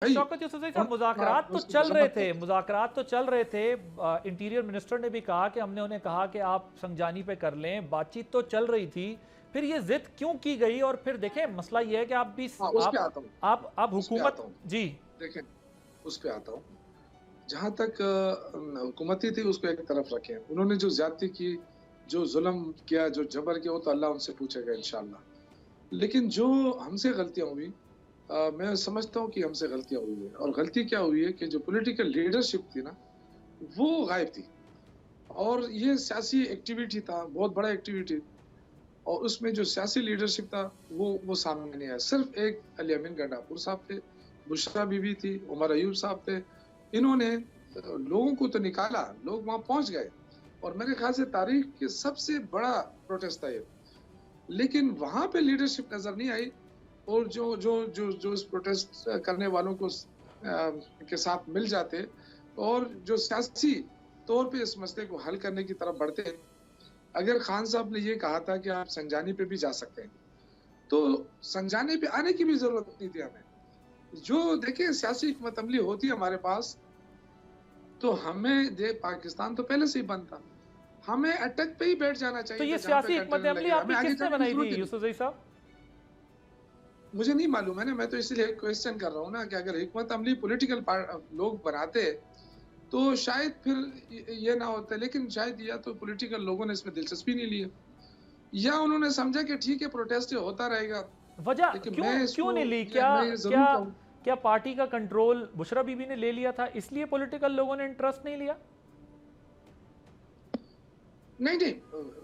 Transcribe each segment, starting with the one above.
भाई शौकत यूसुफ साहब, मुज़ाकरात तो चल रहे थे। इंटीरियर मिनिस्टर ने भी कहा कि हमने उन्हें कहा कि आप संजानी पे कर लें, बातचीत तो चल रही थी, फिर ये जिद क्यों की गई? और फिर देखें, मसला ये है कि आप भी हाँ, उस पे आता हूँ आप उस पे हुकूमत आता हूँ जी देखें, उस पे आता हूँ। जहाँ तक हुकूमती थी उसको एक तरफ रखें। उन्होंने जो ज्यादती की, जो जुल्म किया, जो जबर किया, वो तो अल्लाह उनसे पूछेगा इंशाअल्लाह। लेकिन जो हमसे गलतियां हुई, मैं समझता हूँ कि हमसे गलतियां हुई है। और गलती क्या हुई है कि जो पॉलिटिकल लीडरशिप थी ना, वो गायब थी। और ये सियासी एक्टिविटी था, बहुत बड़ा एक्टिविटी, और उसमें जो सियासी लीडरशिप था वो सामने नहीं आया। सिर्फ एक अली अमीन गंडापुर साहब थे, बुशरा बीबी थी, उमर अयूब साहब थे। इन्होंने लोगों को तो निकाला, लोग वहां पहुंच गए, और मेरे ख्याल से तारीख के सबसे बड़ा प्रोटेस्ट था ये। लेकिन वहां पे लीडरशिप नजर नहीं आई। और जो जो जो जो इस प्रोटेस्ट करने वालों को के साथ मिल जाते, और जो सियासी तौर पे इस मसले को हल करने की तरफ बढ़ते। अगर खान साहब ने ये कहा था कि आप संजानी पे भी जा सकते हैं, तो संजानी पे आने की भी जरूरत नहीं थी हमें। जो देखिए, सियासी हिकमत अमली होती है हमारे पास, तो हमें पाकिस्तान तो पहले से ही बंद था। हमें अटक पे ही बैठ जाना तो चाहिए ये था, जहाँ पे सियासी हिकमत कंटेनर अमली लगे, हमें आपकी आगे किसने जाने की बनाई थी जरूरत ही नहीं। यूसुफ साहब? मुझे नहीं मालूम है ना, मैं तो इसलिए क्वेश्चन कर रहा हूँ ना, कि अगर हिकमत अमली पॉलिटिकल लोग बनाते तो शायद फिर ये ना होता। लेकिन शायद या तो पॉलिटिकल लोगों ने इसमें दिलचस्पी नहीं ली, या उन्होंने समझा कि ठीक है, प्रोटेस्ट होता रहेगा। वजह लेकिन क्यों मैं क्यों इसको नहीं ली? क्या मैं ये क्या जरूर कहूँ, क्या पार्टी का कंट्रोल बुशरा बीबी ने ले लिया था, इसलिए पॉलिटिकल लोगों ने इंटरेस्ट नहीं लिया? नहीं नहीं,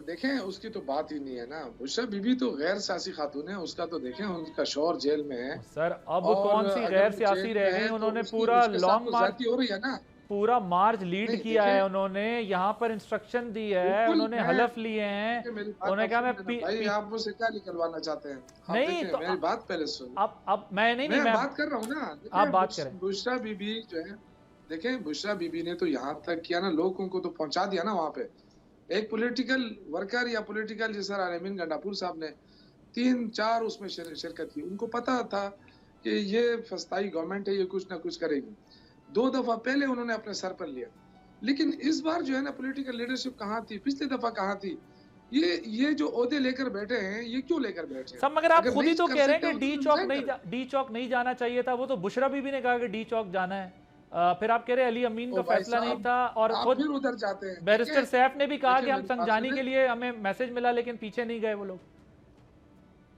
देखें, उसकी तो बात ही नहीं है ना। बुशरा बीबी तो गैर सियासी खातून है, उसका तो देखें, उनका शौहर जेल में है। सर, अब और कौन सी अगर गैर वो सियासी जेल में रह गई? है तो उन्होंने उसकी पूरा उसके साथ लॉन्ग तो मार्च, ज्यादती हो रही है ना। पूरा मार्च लीड नहीं किया है देखें, उन्होंने, यहाँ पर इंस्ट्रक्शन दी है, बिल्कुल। उन्होंने हलफ लिए हैं, देखिए, मेरी बात उन्होंने आप कहा सुन मैं लेना भाई, आप मुझसे क्या निकलवाना चाहते हैं? आप नहीं देखें, तो मेरी बात पहले सुन। अब मैं नहीं मैं मैं बात कर रहा हूँ ना। आप देखें, बात करें। बुशरा बीबी जो है, देखें, बुशरा बीबी ने तो यहाँ तक किया ना, लोगों को तो पहुंचा दिया ना वहां पे। एक पॉलिटिकल वर्कर या पॉलिटिकल, जैसे अरमीन गंडापुर साहब ने 3-4 उसमें शिरकत की। उनको पता था कि ये फस्ताई गवर्नमेंट है, ये कुछ ना कुछ करेगी। 2 दफा पहले उन्होंने अपने सर पर लिया। लेकिन इस बार जो है ना, पॉलिटिकल लीडरशिप कहाँ थी? पिछली दफा कहाँ थी? ये जो ओहदे लेकर बैठे हैं, ये क्यों लेकर बैठे हैं? सब, मगर आप अगर खुद ही नहीं तो कर कह रहे हैं सकते कि हो तो रिजाइन करो। डी चौक नहीं जाना चाहिए था। वो तो बुशरा बीबी ने कहा कि डी चौक जाना है। फिर आप कह रहे हैं अली अमीन ओ का भाई फैसला नहीं साहब, था, और आप खुद फिर उधर जाते हैं। बैरिस्टर देखें, सैफ ने भी कहा देखें कि हम मेरी बात संजानी सुने। के लिए हमें मैसेज मिला, लेकिन पीछे नहीं गए वो लोग।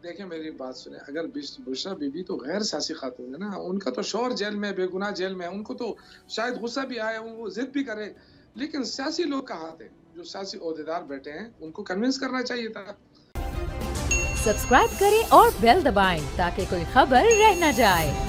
देखें, मेरी बात सुने। अगर बुशरा बीबी तो गैर सियासी खातून है ना, उनका तो शौहर जेल में, बेगुनाह जेल में है। उनको तो शायद गुस्सा भी आया, वो जिद भी करे। लेकिन सियासी लोग कहाँ थे? जो सियासी ओहदेदार बैठे हैं, उनको कन्विंस करना चाहिए था। सब्सक्राइब करें और बेल दबाएं ताकि कोई खबर रह न जाए।